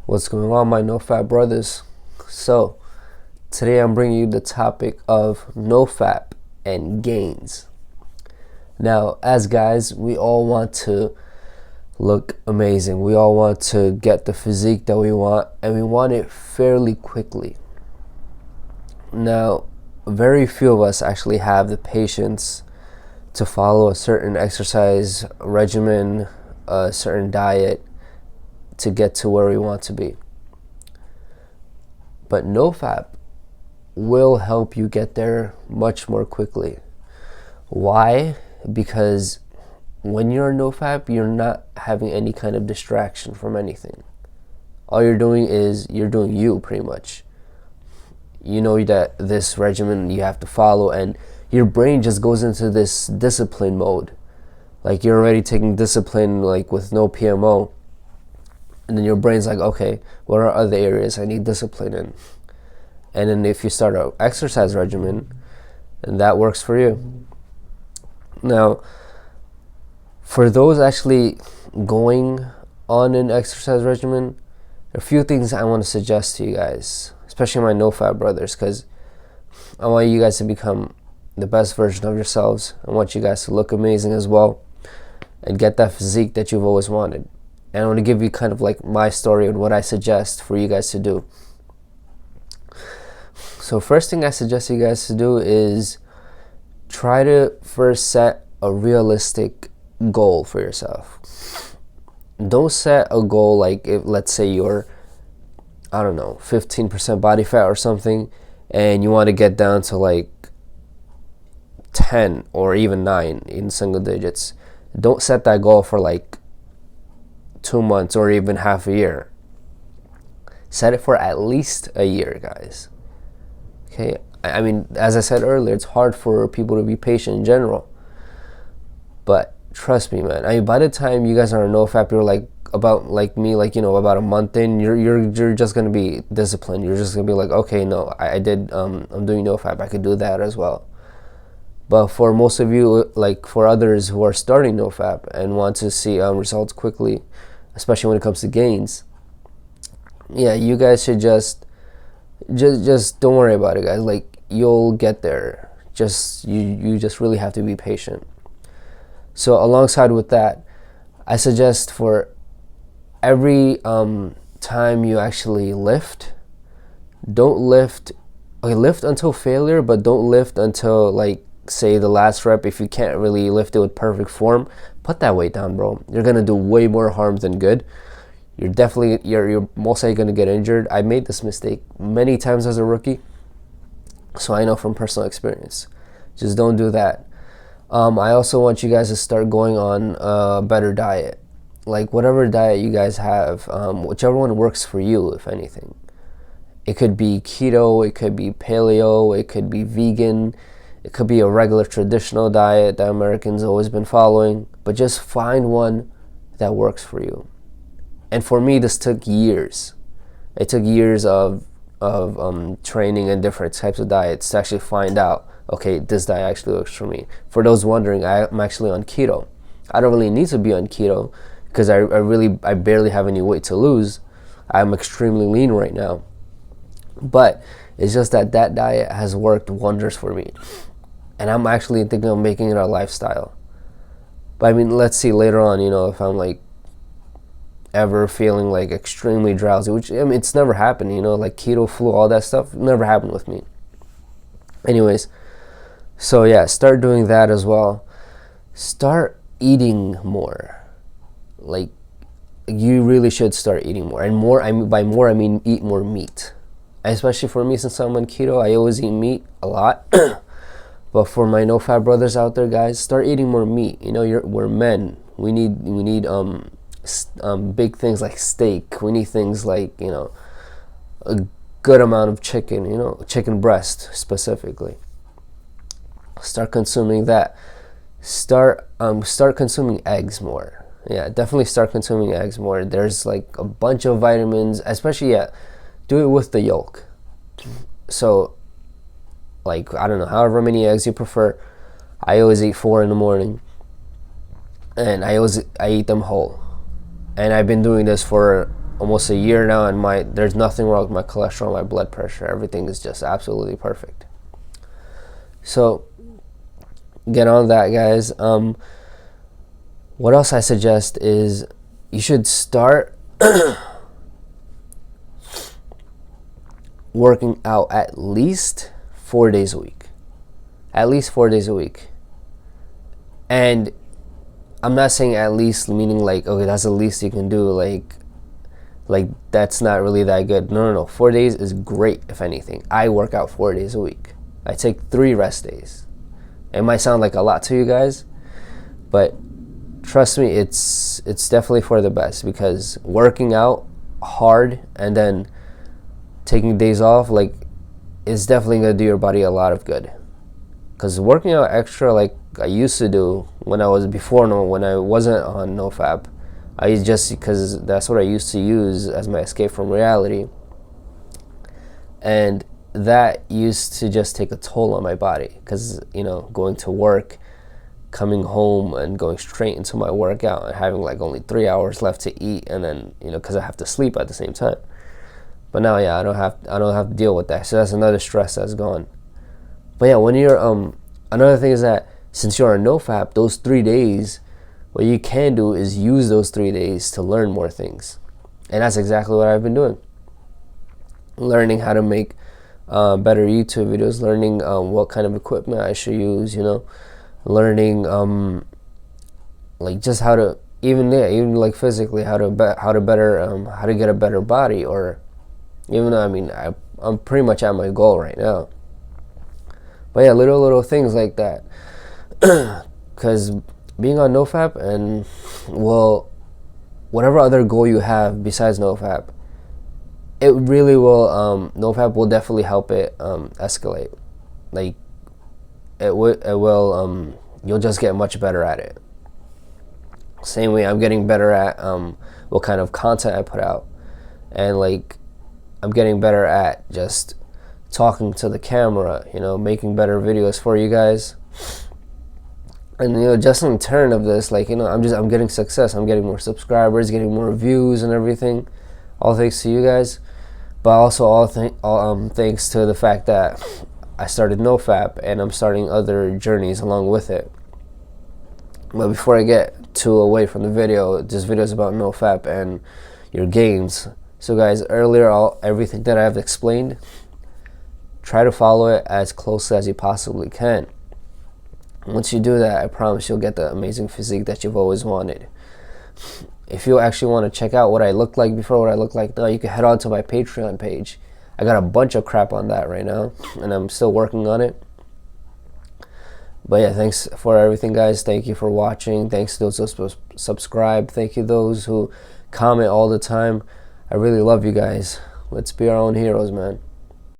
What's going on, my NoFap brothers? So, today I'm bringing you the topic of NoFap and Gains. Now, as guys, we all want to look amazing. We all want to get the physique that we want, and we want it fairly quickly. Now, very few of us actually have the patience to follow a certain exercise regimen, a certain diet, to get to where we want to be. But NoFap will help you get there much more quickly. Why? Because when you're NoFap, you're not having any kind of distraction from anything. All you're doing is you're doing you, pretty much. You know that this regimen you have to follow, and your brain just goes into this discipline mode. Like you're already taking discipline, like with no PMO. And then your brain's like, okay, what are other areas I need discipline in? And then if you start an exercise regimen, and that works for you. Now, for those actually going on an exercise regimen, there are a few things I want to suggest to you guys, especially my NoFap brothers, because I want you guys to become the best version of yourselves. I want you guys to look amazing as well and get that physique that you've always wanted. And I want to give you kind of like my story and what I suggest for you guys to do. So first thing I suggest you guys to do is try to first set a realistic goal for yourself. Don't set a goal like, if let's say you're, I don't know, 15% body fat or something, and you want to get down to like 10 or even 9 in single digits. Don't set that goal for like 2 months or even half a year. Set it for at least a year, guys. Okay, I mean, as I said earlier, it's hard for people to be patient in general. But trust me, man. I mean, by the time you guys are on NoFap, you're like about like me, like, you know, about a month in, you're just gonna be disciplined. You're just gonna be like, okay, no, I'm doing NoFap. I could do that as well. But for most of you, like for others who are starting NoFap and want to see results quickly, especially when it comes to gains, yeah, you guys should just don't worry about it, guys. Like, you'll get there. You just really have to be patient. So alongside with that, I suggest for every time you actually lift, don't lift. Okay, lift until failure, but don't lift until like, say, the last rep. If you can't really lift it with perfect form, put that weight down, bro. You're gonna do way more harm than good. You're most likely gonna get injured. I made this mistake many times as a rookie, so I know from personal experience. Just don't do that. I also want you guys to start going on a better diet, like whatever diet you guys have, whichever one works for you, if anything. It could be keto, it could be paleo, it could be vegan. It could be a regular traditional diet that Americans always been following, but just find one that works for you. And for me, this took years. It took years of training and different types of diets to actually find out, okay, this diet actually works for me. For those wondering, I'm actually on keto. I don't really need to be on keto because I barely have any weight to lose. I'm extremely lean right now. But it's just that diet has worked wonders for me. And I'm actually thinking of making it a lifestyle. But I mean, let's see later on, you know, if I'm like ever feeling like extremely drowsy, which, I mean, it's never happened, you know, like keto, flu, all that stuff never happened with me. Anyways, so yeah, start doing that as well. Start eating more. Like, you really should start eating more. And more, by more, I mean eat more meat. Especially for me, since I'm on keto, I always eat meat a lot. But for my NoFap brothers out there, guys, start eating more meat. You know, we're men. We need big things like steak. We need things like, you know, a good amount of chicken. You know, chicken breast specifically. Start consuming that. Start consuming eggs more. Yeah, definitely start consuming eggs more. There's like a bunch of vitamins, especially, yeah, do it with the yolk. So, like, I don't know, however many eggs you prefer. I always eat 4 in the morning, and I eat them whole. And I've been doing this for almost a year now, and there's nothing wrong with my cholesterol, my blood pressure. Everything is just absolutely perfect. So get on that, guys. What else I suggest is you should start working out at least 4 days a week. At least 4 days a week. And I'm not saying at least meaning like, okay, that's the least you can do, like that's not really that good. No. 4 days is great. If anything, I work out 4 days a week. I take 3 rest days. It might sound like a lot to you guys, but trust me, it's definitely for the best, because working out hard and then taking days off, like, is definitely gonna do your body a lot of good. Because working out extra, like I used to do when I wasn't on NoFap, because that's what I used to use as my escape from reality, and that used to just take a toll on my body, because going to work, coming home and going straight into my workout and having like only 3 hours left to eat, and then because I have to sleep at the same time. But now, I don't have to deal with that, so that's another stress that's gone. But yeah, when you're another thing is that since you're on NoFap, those 3 days, what you can do is use those 3 days to learn more things. And that's exactly what I've been doing. Learning how to make better YouTube videos, learning what kind of equipment I should use, learning like just how to even like physically how to get a better body, or even though I'm pretty much at my goal right now. But yeah, little things like that. Because being on NoFap, and whatever other goal you have besides NoFap, it really will NoFap will definitely help it escalate. Like it will you'll just get much better at it. Same way I'm getting better at what kind of content I put out, and like I'm getting better at just talking to the camera, making better videos for you guys. And just in turn of this, like I'm getting success. I'm getting more subscribers, getting more views and everything. All thanks to you guys, but also all thanks to the fact that I started NoFap, and I'm starting other journeys along with it. But before I get too away from the video, this video is about NoFap and your gains. So guys, earlier everything that I've explained, try to follow it as closely as you possibly can. Once you do that, I promise you'll get the amazing physique that you've always wanted. If you actually want to check out what I looked like before, what I look like now, you can head on to my Patreon page. I got a bunch of crap on that right now, and I'm still working on it. But yeah, thanks for everything, guys. Thank you for watching. Thanks to those who subscribe. Thank you those who comment all the time. I really love you guys. Let's be our own heroes, man.